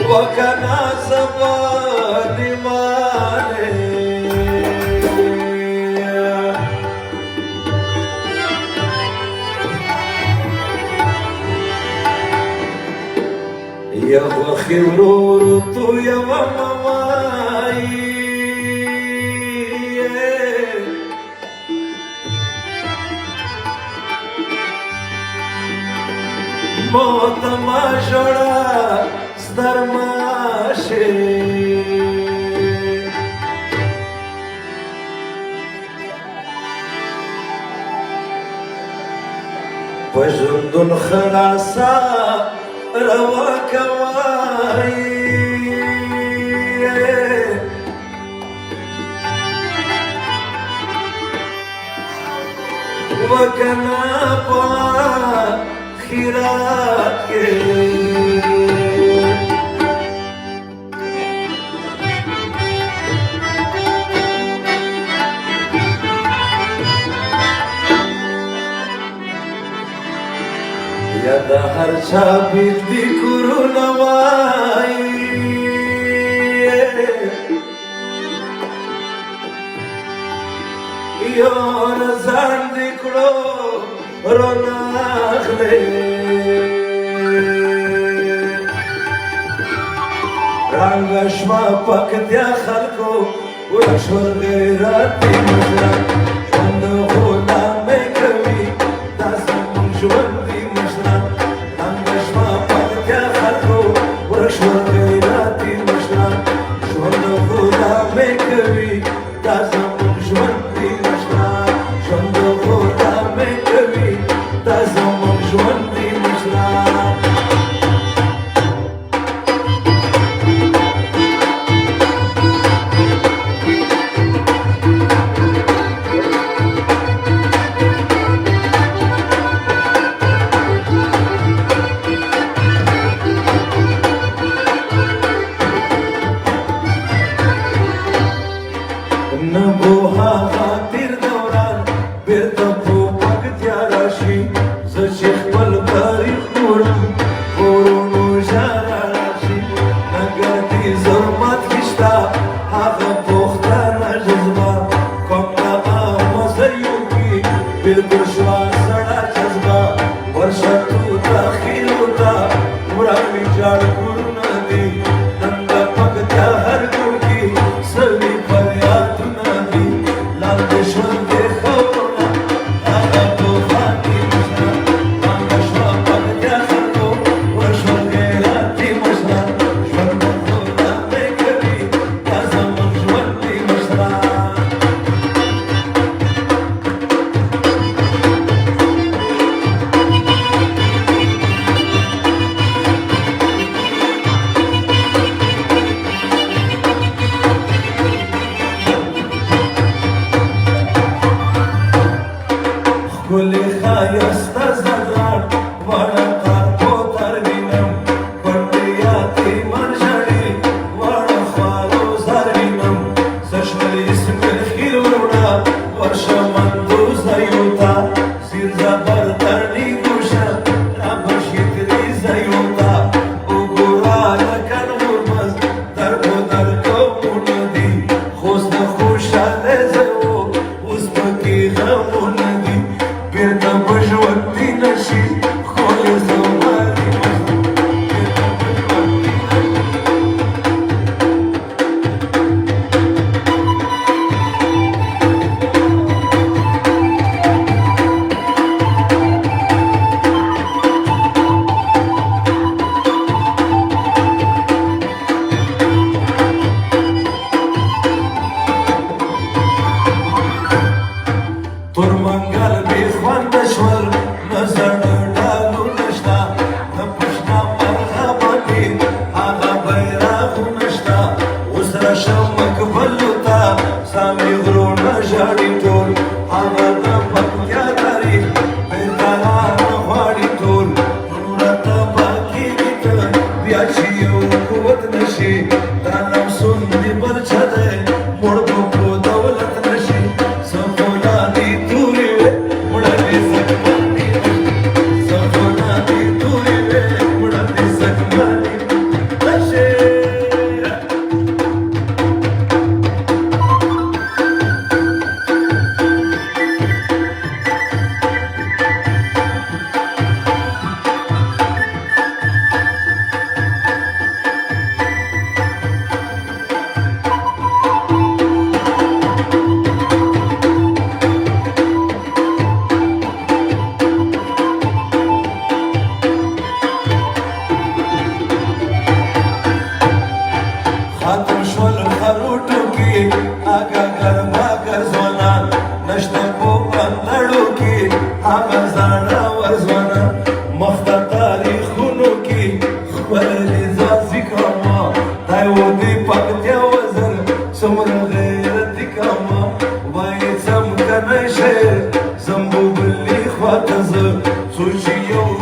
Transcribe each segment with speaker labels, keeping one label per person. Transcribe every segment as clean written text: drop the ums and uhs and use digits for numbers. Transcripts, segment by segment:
Speaker 1: وکنا سبا نیمانے یو خیورو تو یو ممائی موت ما جوڑا سترماشه پژندون خلاصا روا کوای وکنا پا خیرات کے یا دا هر چا بیتی کرونوائی یو نزان دکڑو روناخ لے رنگ شما پکتیا خلکو ورشور غیراتی مجرم شند خودا میں کبھی داسم جوندی مجرم رنگ شما پکتیا خلکو ورشور غیراتی مجرم شند خودا میں کبھی داسم جوندی مجرم شند خودا میں کبھی داسم جوندی مجرم نبوها خاطر دوران بیرته په پکتیا راشي زه چې خپل تاریخ ګورم ورونو ژړا راشي نګردي ظلمت کې شته هغه پښتانه جذبه کوم هغه مزریو کې بلکل شوه سړه جذبه ورشتو داخلو ته وړاندې جاړ کورونه دي نن د پکتیا هر ګوټ کې سوي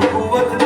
Speaker 1: قوت